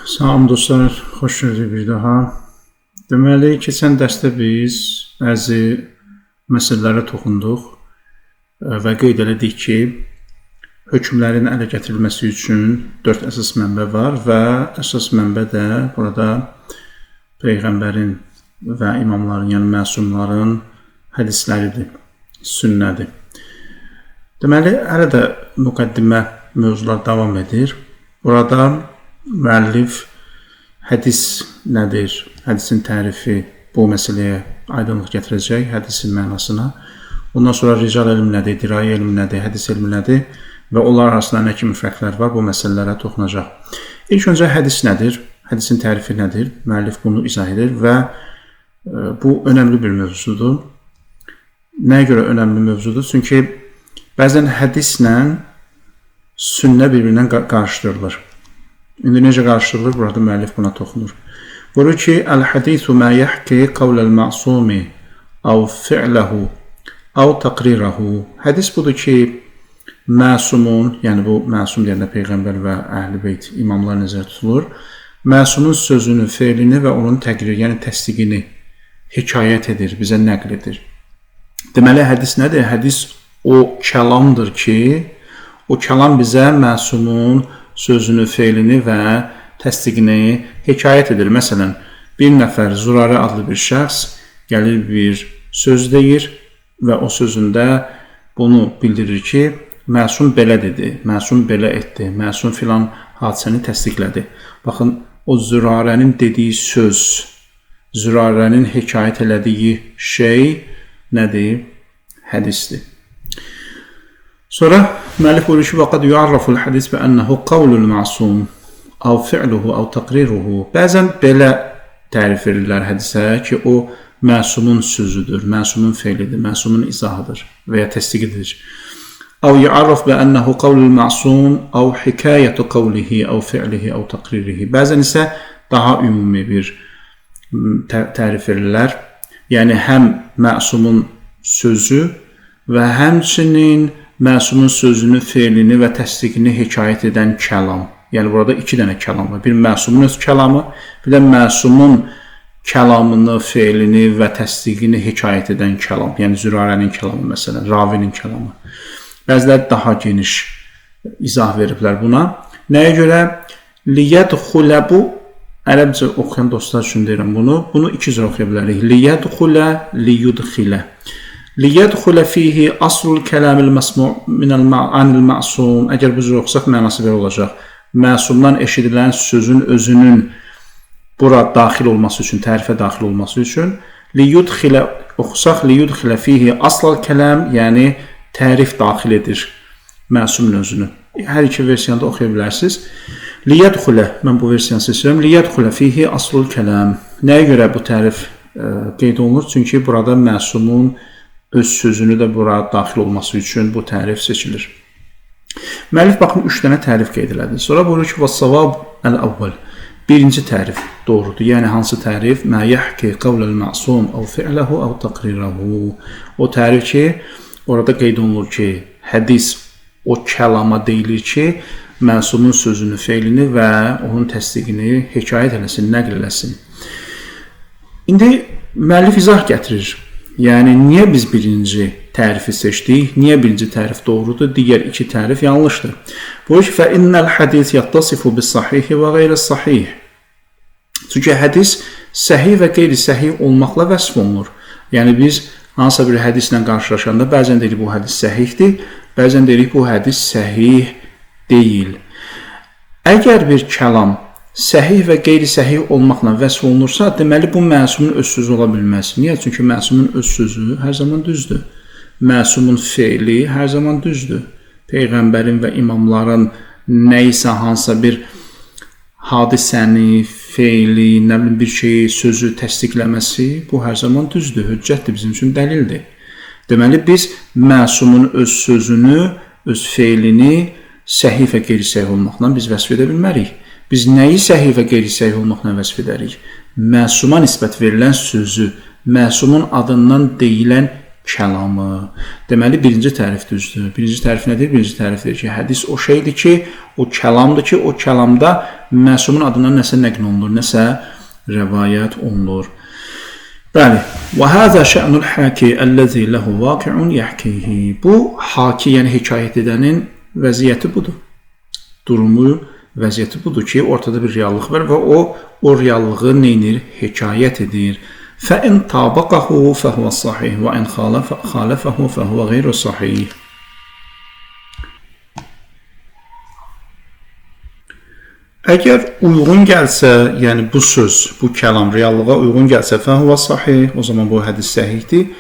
Salam dostlar, xoş gördük bir daha. Deməli, keçən dərsdə biz bəzi məsələlərə toxunduq və qeyd elədik ki, hökmlərin ələ gətirilməsi üçün 4 əsas mənbə var və əsas mənbə də burada Peyğəmbərin və imamların, yəni məsumların hədisləridir, sünnədir. Deməli, hələ də müqəddimə mövzular davam edir. Burada müəllif hədis nədir, hədisin tərifi bu məsələyə aydınlıq gətirəcək, hədisin mənasına. Ondan sonra rical elm nədir, dirayə elm nədir, hədis elmi nədir və onlar arasında nə kimi fərqlər var, bu məsələlərə toxunacaq. İlk öncə hədis nədir, hədisin tərifi nədir, müəllif bunu izah edir və bu önəmli bir mövzudur. Nəyə görə önəmli mövzudur? Çünki bəzən hədislə sünnə bir-birindən qarışdırılır. İndi necə qarışdırılır? Burada müəllif buna toxunur. Buyurur ki, Əl-hədithu mə yəhki qavləl-məsumi əv fi'ləhu əv təqrirəhu. Hədis budur ki, məsumun, yəni bu məsum deyəndə Peyğəmbər və Əhl-i Beyt imamlar nəzərdə tutulur, məsumun sözünü, feilini və onun təqrir, yəni təsdiqini hekayət edir, bizə nəql edir. Deməli, hədis nədir? Hədis o kəlamdır ki, o kəlam bizə məsumun sözünü, feilini və təsdiqini hekayət edir. Məsələn, bir nəfər Zürarə adlı bir şəxs gəlir bir söz deyir və o sözündə bunu bildirir ki, məsum belə dedi, məsum belə etdi, məsum filan hadisəni təsdiqlədi. Baxın, o Zürarənin dediyi söz, Zürarənin hekayət elədiyi şey nədir? Hədisdir. Sonra müəllif buyurur ki, وَقَدْ يُعَرَّفُ الْحَدِيث بِأَنَّهُ قَوْلُ الْمَعْصُومِ أَوْ فِعْلُهُ أَوْ تَقْرِيرُهُ. Bəzən belə tərif verirlər hədisə ki, o məsumun sözüdür, məsumun feilidir, məsumun izahıdır və ya təsdiqidir. أَوْ يُعَرَّفُ بِأَنَّهُ قَوْلُ الْمَعْصُومِ أَوْ حِكَايَةُ قَوْلِهِ أَوْ فِعْلِهِ أَوْ تَقْرِيرِهِ. Bəzən isə daha ümumi bir tərif verirlər. Yəni, həm məsumun sözü və həmçinin məsumun sözünü, feilini və təsdiqini hekayət edən kəlam. Yəni, burada iki dənə kəlam var. Bir məsumun öz kəlamı, bir də məsumun kəlamını, feilini və təsdiqini hekayət edən kəlam. Yəni, Zürarənin kəlamı, məsələn, ravinin kəlamı. Bəziləri daha geniş izah veriblər buna. Nəyə görə? Liyədxulə bu, ərəbcə oxuyan dostlar üçün deyirəm bunu. Bunu iki cür oxuya bilərik. Liyədxulə, liyudxilə. لِيَدْخُلَ فِيهِ أَصْلُ الْكَلَامِ الْمَسْمُعِ عَنِ الْمَعْصُومِ. Əgər bu cür oxusaq, mənası belə olacaq. Məsumdan eşidilən sözün özünün bura daxil olması üçün, tərifə daxil olması üçün لِيُدْخِلَ oxusaq, لِيُدْخِلَ فِيهِ أَصْلَ الْكَلَامِ, yəni tərif daxil edir məsumun özünü. Hər iki versiyanda oxuya bilərsiniz. لِيَدْخُلَ, mən bu versiyanı seçirəm. لِيَدْخُلَ فِيهِ أَصْلُ الْكَلَامِ. Nəyə görə bu tərif qeyd olunur? Çünki burada məsumun öz sözünü də bura daxil olması üçün bu tərif seçilir. Müəllif baxın 3 dənə tərif qeyd elədi. Sonra buyurur ki, وَالصَّوَابُ الْأَوَّلِ. Birinci tərif doğrudur. Yəni, hansı tərif? مَا يَحْكِ قَوْلَ الْمَعْصُومِ أَوْ فِعْلَهُ أَوْ تَقْرِيرَهُ. O tərif ki, orada qeyd olunur ki, hədis o kəlama deyilir ki, məsumun sözünü, feilini və onun təsdiqini hekayət eləsin, nəql eləsin. İndi müəllif izah gətirir. Yəni, niyə biz birinci tərifi seçdik? Niyə birinci tərif doğrudur? Digər iki tərif yanlışdır. Buyur ki, فَإِنَّ الْحَدِيثِ يَتَّصِفُ بِالصَّحِيحِ وَغَيْرِ الصَّحِيحِ. Çünki hədis səhih və qeyri-səhih olmaqla vəsf olunur. Yəni, biz hansısa bir hədislə qarşılaşanda bəzən deyirik bu hədis səhihdir, bəzən deyirik bu hədis səhih deyil. Əgər bir kəlam səhih və qeyri-səhih olmaqla vəsf olunursa, deməli, bu məsumun öz sözü ola bilməz. Niyə? Çünki məsumun öz sözü hər zaman düzdür. Məsumun feili hər zaman düzdür. Peyğəmbərin və imamların nəyisə hansısa bir hadisəni, feili, nə bilim bir şeyi, sözü təsdiqləməsi, bu hər zaman düzdür, hüccətdir, bizim üçün dəlildir. Deməli, biz məsumun öz sözünü, öz feilini səhih və qeyri-səhih olmaqla biz vəsf edə bilmərik. Biz nəyi səhih və qeyri-səhih olmaqla vəsf edərik? Məsuma nisbət verilən sözü, məsumun adından deyilən kəlamı. Deməli, birinci tərif düzdür. Birinci tərif nədir? Birinci tərifdir ki, hədis o şeydir ki, o kəlamdır ki, o kəlamda məsumun adından nəsə nəql olunur, nəsə rəvayət olunur. Bəli. Və həzə şə'nul haki əlləzi ləhu vaqi'un yəhkihi. Bu, haki, yəni hekayət edənin vəziyyəti budur. Durumu, vəziyyəti budur ki, ortada bir reallıq var və o reallığı neynir? Hekayət edir. فَإِنْ طَابَقَهُ فَهُوَ الصَّحِيحِ وَإِنْ خَالَفَهُ فَهُوَ غَيْرُ الصَّحِيحِ. Əgər uyğun gəlsə, yəni bu söz, bu kəlam reallığa uyğun gəlsə, فَهُوَ الصَّحِيحِ, o zaman bu hədis səhihdir.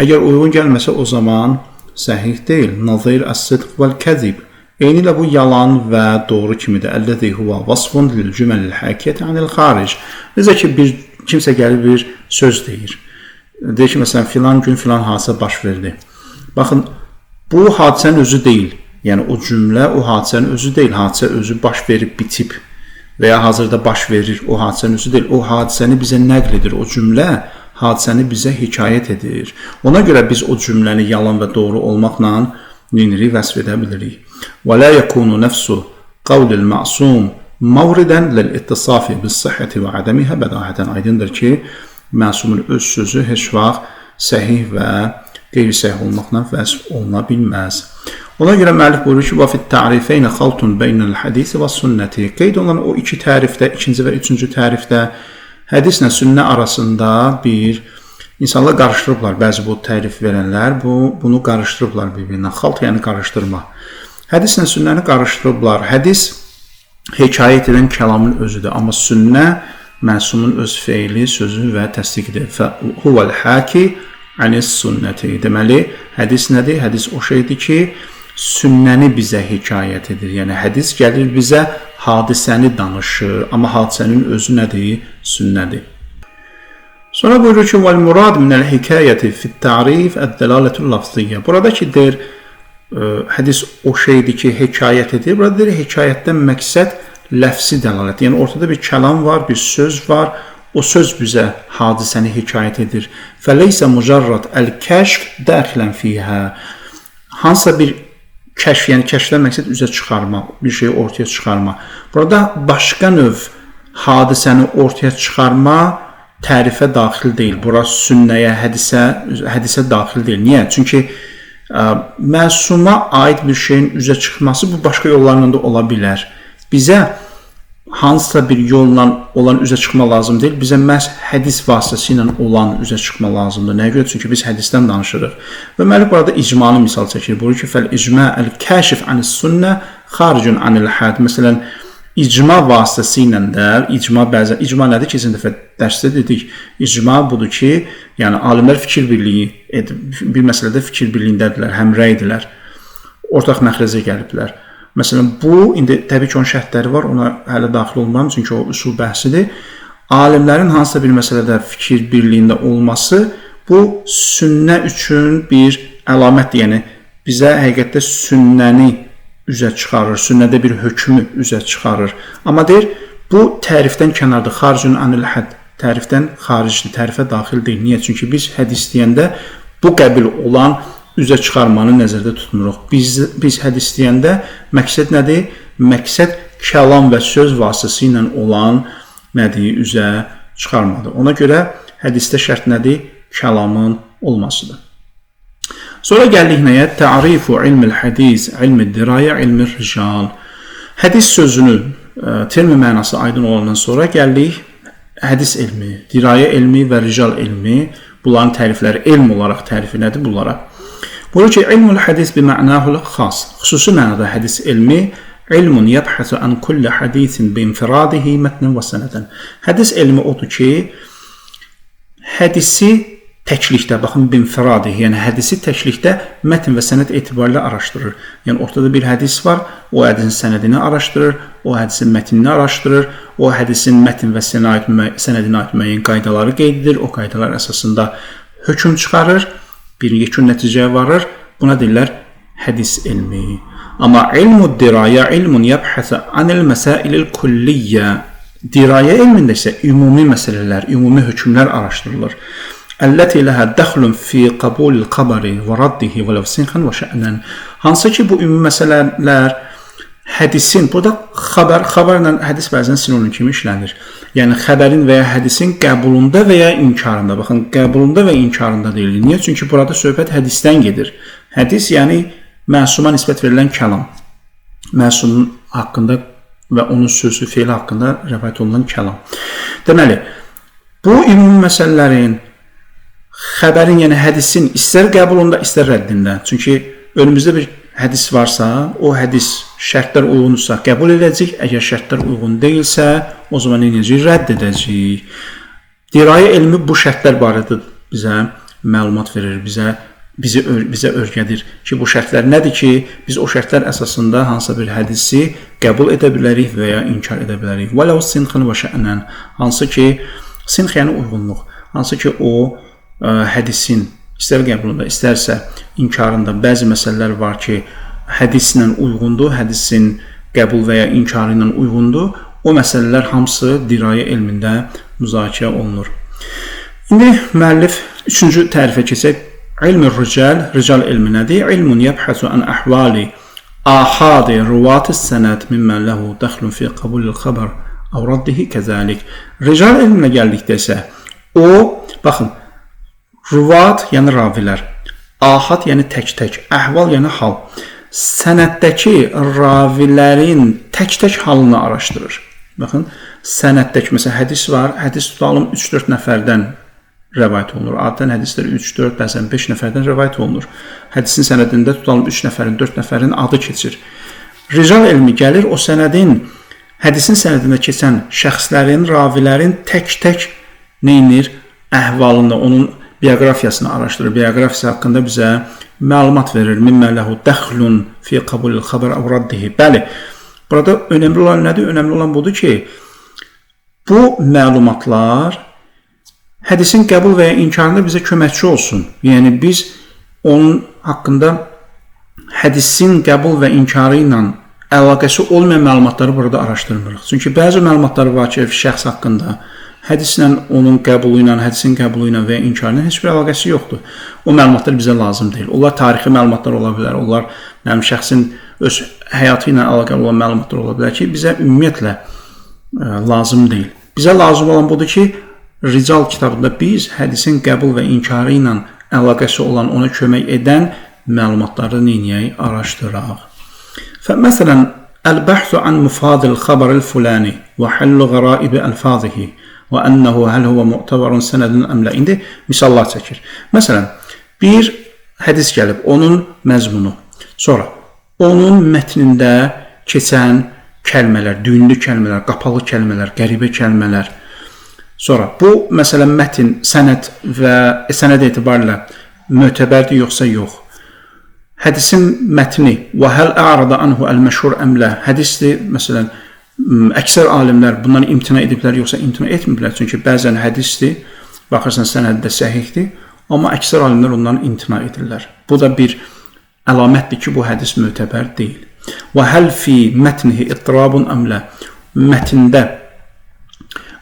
Əgər uyğun gəlməsə, o zaman səhih deyil. نَظِيرَ الصِّدْقِ وَالْكَذِبِ. Eyni ilə bu yalan və doğru kimidir. Əlləzi huwa vasfun lil cüməlil hakiyyəti anil xaric. Necə ki, kimsə gəlib bir söz deyir. Deyir ki, məsələn, filan gün filan hadisə baş verdi. Baxın, bu hadisənin özü deyil. Yəni, o cümlə o hadisənin özü deyil. Hadisə özü baş verib, bitib və ya hazırda baş verir. O hadisənin özü deyil. O hadisəni bizə nəql edir. O cümlə hadisəni bizə hekayət edir. Ona görə biz o cümləni yalan və doğru olmaqla neyini vəsf edə bilirik. وَلَا يَكُونُ نَفْسُ قَوْلِ الْمَعْصُومِ مَوْرِدًا لِلْاِتِّصَافِ بِالصِّحَّةِ وَعَدَمِهَا بَدَاهَةً. Aydındır ki, məsumun öz sözü heç vaxt səhih və qeyri-səhih olmaqla vəsf oluna bilməz. Ona görə müəllif buyurur ki, وَفِ التَّعْرِفَيْنَ خَلْطٌ بَيْنَ الْحَدِيثِ وَالسُنَّةِ. Qeyd olunan o iki tərifdə, ikinci və üçüncü tərifdə hədislə sünnə arasında bir İnsanlar qarışdırıblar, bəzi bu tərif verənlər bunu qarışdırıblar bir-birindən. Xalt yəni qarışdırma. Hədislə sünnəni qarışdırıblar. Hədis hekayət edən kəlamın özüdür, amma sünnə məsumun öz feili, sözü və təsdiqidir. Huvəl haki anis sünnəti. Deməli, hədis nədir? Hədis o şeydir ki, sünnəni bizə hekayət edir. Yəni, hədis gəlir bizə hadisəni danışır, amma hadisənin özü nədir? Sünnədir. Sonra buyurur ki, وَالْمُرَادِ مِنَ الْحِكَايَةِ فِي التَّعْرِيفِ الدَّلَالَةُ اللَّفْظِيَّةِ. Buradakı deyir, hədis o şeydir ki, hekayət edir. Burada deyir, hekayətdən məqsəd ləfsi dəlalət. Yəni, ortada bir kəlam var, bir söz var. O söz bizə hadisəni hekayət edir. فَلَيْسَ مُجَرَّدْ الْكَشْفِ دَاخِلًا فِيهَا. Hansısa bir kəşf, yəni kəşfdən məqsəd üzə çıxarma, bir şeyi ortaya çıxarma. Burada başqa növ hadisəni ortaya çıxarma tərifə daxil deyil. Bura sünnəyə, hədisə daxil deyil. Niyə? Çünki məsuma aid bir şeyin üzə çıxması bu başqa yollarla da ola bilər. Bizə hansısa bir yolla olan üzə çıxma lazım deyil. Bizə məhz hədis vasitəsilə olan üzə çıxma lazımdır. Nəyə görə? Çünki biz hədisdən danışırıq. Və müəllif burada icmanı misal çəkir. Buyurur ki, fəl-icma əl-kəşif anis-sünnə xaricun anil-həd. Məsələn, icma vasitəsilə də, icma nədir ki, keçən dəfə dərsdə dedik, icma budur ki, yəni alimlər fikir birliyi, bir məsələdə fikir birliyindədirlər, həmrəydirlər, ortaq məxrəzə gəliblər. Məsələn, bu, indi təbii ki, onun şərtləri var, ona hələ daxil olmam, çünki o üsul bəhsidir. Alimlərin hansısa bir məsələdə fikir birliyində olması, bu, sünnə üçün bir əlamətdir, yəni bizə həqiqətdə sünnəni üzə çıxarır, sünnədə bir hökmü üzə çıxarır. Amma deyir, bu tərifdən kənardır, xaricun anil-həd, tərifdən xaricdir, tərifə daxil deyil. Niyə? Çünki biz hədis deyəndə bu qəbil olan üzə çıxarmanı nəzərdə tutmuruq. Biz hədis deyəndə məqsəd nədir? Məqsəd kəlam və söz vasitəsilə olan nədir? Üzə çıxarmadır. Ona görə hədisdə şərt nədir? Kəlamın olmasıdır. Sonra gəldik nəyə? Tə'rifu ilmil hədis, ilmil dirayə, ilmil rical. Hədis sözünün termi mənası aydın olandan sonra gəldik hədis elmi, dirayə elmi və rical elmi. Bunların tərifləri, elm olaraq tərifi nədir bunlara? Buyurur ki, ilmul hədis bi mənahul xas. Xüsusi mənada hədis elmi ilmun yəbhəsu an kulli hədisin bi infiradihi mətnən və sənədən. Hədis elmi odur ki, hədisi təklikdə, baxın, binfiradi, yəni hədisi təklikdə mətn və sənəd etibarilə araşdırır. Yəni, ortada bir hədis var, o hədisin sənədini araşdırır, o hədisin mətnini araşdırır, o hədisin mətn və sənədinə aid müəyyən qaydaları qeyd edir, o qaydalar əsasında hökm çıxarır, bir yekun nəticəyə varır. Buna deyirlər hədis elmi. Amma ilmud dirayə ilmun yəbhəsə anil məsailil kulliyyə. Dirayə elmində isə ümumi məsələlər, ümumi hökmlər araşdırılır. Əlləti ləhə dəxlun fi qabulil xəbəri və raddihi və ləv sinxən və şə'nən. Hansı ki, bu ümumi məsələlər hədisin, burada xəbərlə hədis bəzən sinonim kimi işlənir. Yəni, xəbərin və ya hədisin qəbulunda və ya inkarında. Baxın, qəbulunda və inkarında deyilir. Niyə? Çünki burada söhbət hədisdən gedir. Hədis, yəni, məsuma nisbət verilən kəlam. Məsumun haqqında və onun sözü, feyli haqqında rəvayət olunan kəlam. Deməli, bu ümumi məsələlərin xəbərin, yəni hədisin istər qəbulunda, istər rəddində. Çünki önümüzdə bir hədis varsa, o hədis şərtlər uyğunsa qəbul edəcək, əgər şərtlər uyğun deyilsə, o zaman necə rədd edəcək. Dirayə elmi bu şərtlər barədə bizə məlumat verir, bizə öyrədir ki, bu şərtlər nədir ki, biz o şərtlər əsasında hansısa bir hədisi qəbul edə bilərik və ya inkar edə bilərik. Vələv sinxən və şə'nən, hansı ki, sinx yəni uyğunluq, hansı ki, o hədisin istər qəbulunda, istərsə inkarında bəzi məsələlər var ki, hədislə uyğundur, hədisin qəbul və ya inkarı ilə uyğundur. O məsələlər hamısı dirayə elmində müzakirə olunur. İndi müəllif 3-cü tərifə keçək. İlmü rical elmi nədir? İlmun yəbhəsu ən əhvali ahadi ruvat-ı sənət mimmən ləhu dəxlun fi qabulil xəbər əv raddihi kəzəlik. Rical elminə gəldikdə isə o, baxın, ruvat, yəni ravilər, ahad, yəni tək-tək, əhval, yəni hal. Sənəddəki ravilərin tək-tək halını araşdırır. Baxın, sənəddəki, məsələn, hədis var, hədis tutalım 3-4 nəfərdən rəvayət olunur. Adətən hədislər 3-4, bəzən 5 nəfərdən rəvayət olunur. Hədisin sənədində tutalım 3 nəfərin, 4 nəfərin adı keçir. Rical elmi gəlir, o sənədin, hədisin sənədində keçən şəxslərin, ravilərin tək-tək neynir? Əhvalında, onun bioqrafiyasını araşdırır. Bioqrafiyası haqqında bizə məlumat verir. Mimmə ləhu dəxlun fi qabulil xəbər əv raddihi. Bəli, burada önəmli olan nədir? Önəmli olan budur ki, bu məlumatlar hədisin qəbul və ya inkarında bizə köməkçi olsun. Yəni, biz onun haqqında hədisin qəbul və inkarı ilə əlaqəsi olmayan məlumatları burada araşdırmırıq. Çünki bəzi məlumatlar var ki, şəxs haqqında hədislə, onun qəbulu ilə, hədisin qəbulu ilə və ya inkarı ilə heç bir əlaqəsi yoxdur. O məlumatlar bizə lazım deyil. Onlar tarixi məlumatlar ola bilər, onlar mənim şəxsin öz həyatı ilə əlaqəli olan məlumatlar ola bilər ki, bizə ümumiyyətlə lazım deyil. Bizə lazım olan budur ki, Rical kitabında biz hədisin qəbul və inkarı ilə əlaqəsi olan, ona kömək edən məlumatları neynəyək? Araşdıraq. Məsələn, əl-bəhsu an müfadil xəbəril fulani və həllu qəraibə əlfazihi və ənəhu həl huvə mu'tabarun sənədin əmlə. İndi misallar çəkir. Məsələn, bir hədis gəlib, onun məzmunu, sonra onun mətnində keçən kəlmələr, düyünlü kəlmələr, qapalı kəlmələr, qəribə kəlmələr, sonra bu, məsələn, mətin, sənəd və sənəd etibarilə mötəbərdir yoxsa yox. Hədisin mətni və həl ərada anhu əl-məşhur əmlə. Hədisdir, məsələn, əksər alimlər bundan imtina ediblər yoxsa imtina etmiblər. Çünki bəzən hədisdir, baxırsan sənəddə səhihdir, amma əksər alimlər ondan imtina edirlər. Bu da bir əlamətdir ki, bu hədis mötəbər deyil. Və həl fi mətnihi ittirabun əmlə. Mətində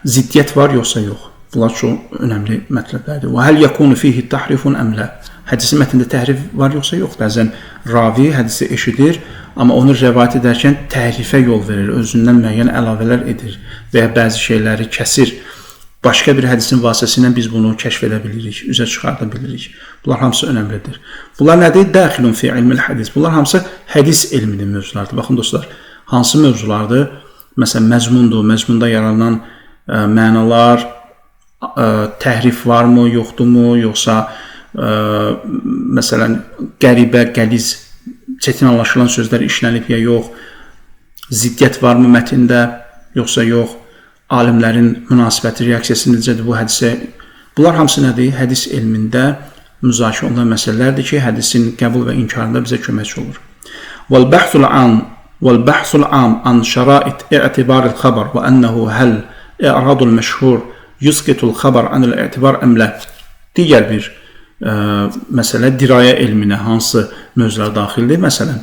ziddiyyət var yoxsa yox. Bunlar çox önəmli mətləblərdir. Və həl yakunu fihi tahrifun əmlə. Hədisin mətnində təhrif var yoxsa yox. Bəzən ravi hədisi eşidir, amma onu rəvayət edərkən təhrifə yol verir, özündən müəyyən əlavələr edir və ya bəzi şeyləri kəsir. Başqa bir hədisin vasitəsilə biz bunu kəşf edə bilirik, üzə çıxarda bilirik. Bunlar hamısı önəmlidir. Bunlar nədir? Dəxilun fi ilmil hədis. Bunlar hamısı hədis elminin mövzulardır. Baxın dostlar, hansı mövzulardır? Məsələn, məzmundur, məzmunda yaranan mənalar, təhrif varmı, yoxdurmu, yoxsa məsələn, qəribə, qəliz, çətin anlaşılan sözlər işlənib ya yox, ziddiyyət varmı mətndə, yoxsa yox, alimlərin münasibəti, reaksiyası necədir bu hədisə? Bunlar hamısı nədir? Hədis elmində müzakirə olunan məsələlərdir ki, hədisin qəbul və inkarında bizə köməkçi olur. Vəl-bəhsul am an şərait i'tibaril xəbər və ənəhu həl i'radul məşhur yusqitul xəbər anil i'tibar əmlə. Digər bir məsələ dirayə elminə hansı mövzular daxildir? Məsələn,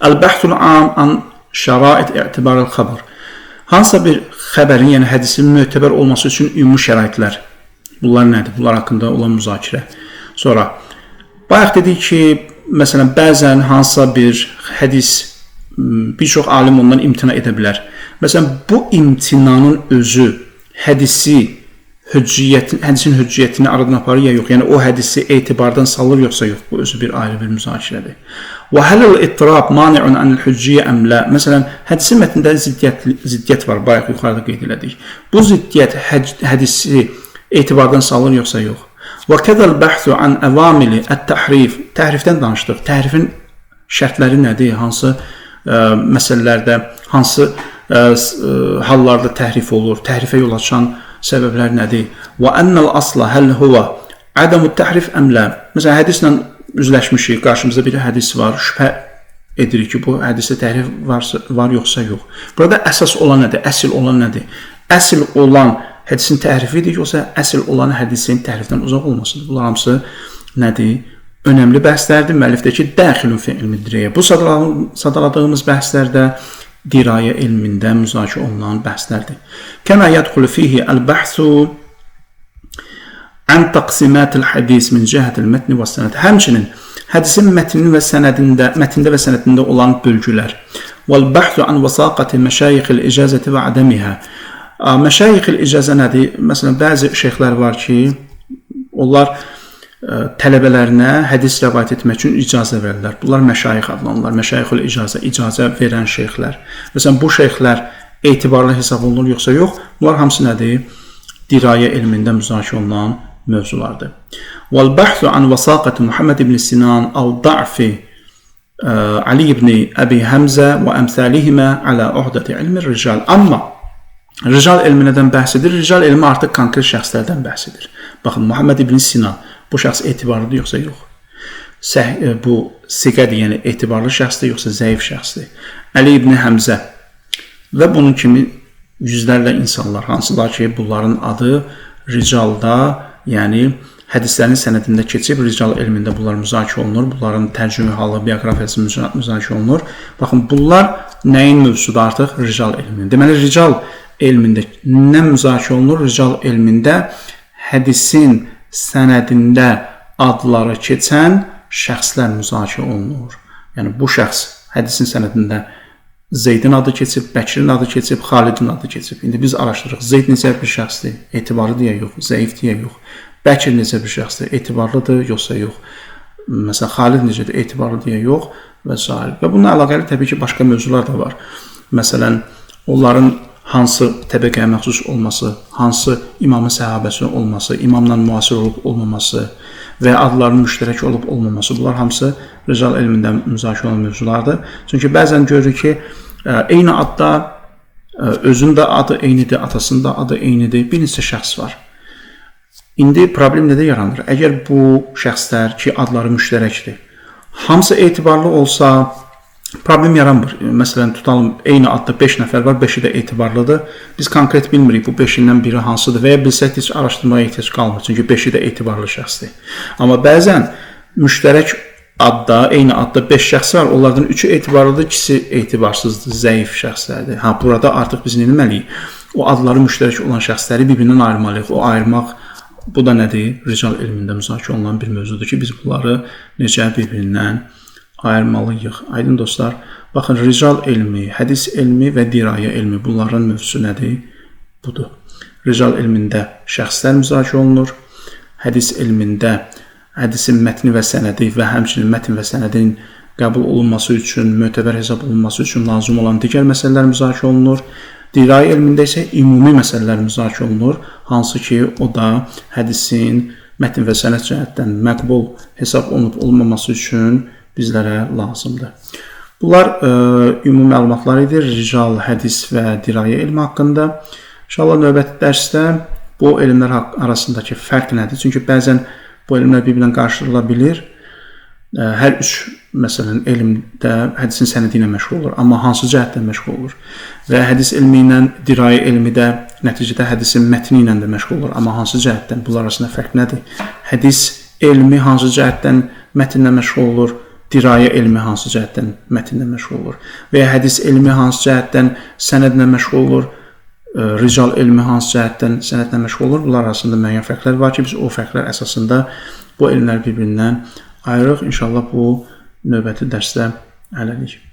əl-bəhsul am an şərait i'tibaril xəbər. Hansısa bir xəbərin, yəni hədisin mötəbər olması üçün ümumi şəraitlər, Bunlar nədir? Bunlar haqqında olan müzakirə. Sonra, bayaq dedik ki, məsələn, bəzən hansısa bir hədis, bir çox alim ondan imtina edə bilər. Məsələn, bu imtinanın özü hədisin hüccəyyətini aradan aparır ya yox. Yəni, o hədisi etibardan salır yoxsa yox. Bu özü bir ayrı bir müzakirədir. Və hələl ittirab mani'un anil hücciyyə əmlə. Məsələn, hədisin mətnində ziddiyyət var. Bayaq yuxarıda qeyd elədik. Bu ziddiyyət hədisi etibardan salır yoxsa yox. Və kədəl bəhthü an əvamili ət-təhrif. Təhrifdən danışdıq. Təhrifin şərtləri nədir? Hansı məsələlərdə, hansı hallarda təhrif olur? Təhrifə yol açan səbəblər nədir? Və ennəl asla həl huvə ədəmü təhrif əmlə. Məsələn, hədislə üzləşmişik. Qarşımızda bir hədis var. Şübhə edirik ki, bu hədisdə təhrif var yoxsa yox. Burada əsas olan nədir? Əsl olan nədir? Əsl olan hədisin təhrifidir, yoxsa əsl olan hədisin təhrifdən uzaq olmasıdır. Bunlar hamısı nədir? Önəmli bəhslərdir. Müəllifdəki dəxilun fi ilmi-dirayyə. Bu sadaladığımız bəhslərdə dirayə elmində müzakirə olunan bəhslərdir. Kəmə yədxulu fihi əl-bəhsu ən təqsimatil hədis min cəhətil mətni və sənəd. Həmçinin hədisin mətnində və sənədində olan bölgülər. Vəl-bəhsu ən vəsaqəti məşayixil icazəti və ədəmihə. Məşayixil icazə nədir? Məsələn, bəzi şeyxlər var ki, onlar tələbələrinə hədis rəvayət etmək üçün icazə verirlər. Bunlar məşayix adlanırlar. Məşayixul icazə verən şeyxlər. Məsələn, bu şeyxlər etibarlı hesab olunur yoxsa yox? Bunlar hamısı nədir? Dirayə elmində müzakirə olunan mövzulardır. Vəl-bəhsu an vəsaqəti Muhammed ibn Sinan əv da'fi Ali ibn Əbi Həmzə və əmsalihimə alə uhdəti ilmi rical. Amma rical elminədən bəhs edir. Rical elmi artıq konkret şəxslərdən bəhs edir. Baxın, Muhammed ibn Sinan bu şəxs etibarlıdır yoxsa yox? Bu siqədir, yəni etibarlı şəxsdir yoxsa zəif şəxsdir? Ali ibn Həmzə və bunun kimi yüzlərlə insanlar, hansılar ki, bunların adı ricalda, yəni hədislərin sənədində keçib, rical elmində bunlar müzakirə olunur, bunların tərcümə halı, bioqrafiyası müzakirə olunur. Baxın, bunlar nəyin mövzusudur artıq? Rical elmində. Deməli, rical elmində nə müzakirə olunur? Rical elmində hədisin sənədində adları keçən şəxslər müzakirə olunur. Yəni, bu şəxs hədisin sənədində Zeydin adı keçib, Bəkirin adı keçib, Xalidin adı keçib. İndi biz araşdırırıq. Zeyd necə bir şəxsdir? Etibarlıdır ya yox? Zəifdir ya yox? Bəkir necə bir şəxsdir? Etibarlıdır yoxsa yox? Məsələn, Xalid necədir? Etibarlıdır ya yox? Və s. Və bununla əlaqəli təbii ki, başqa mövzular da var. Məsələn, onların hansı təbəqəyə məxsus olması, hansı imamın səhabəsi olması, imamla müasir olub olmaması və adların müştərək olub olmaması, bunlar hamısı rical elmində müzakirə olan mövzulardır. Çünki bəzən görürük ki, eyni adda, özünün də adı eynidir, atasının da adı eynidir, bir neçə şəxs var. İndi problem nədə yaranır? Əgər bu şəxslər ki, adları müştərəkdir, hamısı etibarlı olsa, problem yaranmır. Məsələn, tutalım, eyni adda 5 nəfər var, 5-i də etibarlıdır. Biz konkret bilmirik bu 5-indən biri hansıdır və ya bilsək heç araşdırmaya ehtiyac qalmır. Çünki 5-i də etibarlı şəxsdir. Amma bəzən müştərək adda, eyni adda 5 şəxs var, onlardan 3-ü etibarlıdır, ikisi etibarsızdır, zəif şəxslərdir. Burada artıq biz nə etməliyik? O adları müştərək olan şəxsləri bir-birindən ayırmalıyıq. O ayırmaq, bu da nədir? Rical elmində müzakirə olunan bir mövzudur ki, biz bunları necə bir-birindən ayırmalıyıq. Aydın dostlar, baxın, rical elmi, hədis elmi və dirayə elmi, bunların mövzusu nədir? Budur. Rical elmində şəxslər müzakirə olunur, hədis elmində hədisin mətni və sənədi və həmçinin mətn və sənədin qəbul olunması üçün, mötəbər hesab olunması üçün lazım olan digər məsələlər müzakirə olunur. Dirayə elmində isə ümumi məsələlər müzakirə olunur, hansı ki, o da hədisin mətn və sənəd cəhətdən məqbul hesab olunub olmaması üçün bizlərə lazımdır. Bunlar ümumi məlumatlar idi rical, hədis və dirayə elmi haqqında. İnşallah növbəti dərsdə bu elmlər arasındakı fərq nədir? Çünki bəzən bu elmlər bir-birinə qarşıdırıla bilir. Hər üç, məsələn, elmdə hədisin sənədi ilə məşğul olur, amma hansı cəhətdən məşğul olur? Və hədis elmi ilə dirayə elmi də nəticədə hədisin mətni ilə də məşğul olur, amma hansı cəhətdən? Bunlar arasında fərq nədir? Hədis elmi hansı cəhətdən mətnlə məşğul olur? Dirayə elmi hansı cəhətdən mətnlə məşğul olur? Və ya hədis elmi hansı cəhətdən sənədlə məşğul olur? rical elmi hansı cəhətdən sənətlə məşğul olur? Bunlar arasında müəyyən fərqlər var ki, biz o fərqlər əsasında bu elmləri bir-birindən ayırıq. İnşallah bu növbəti dərsdə həll edirik.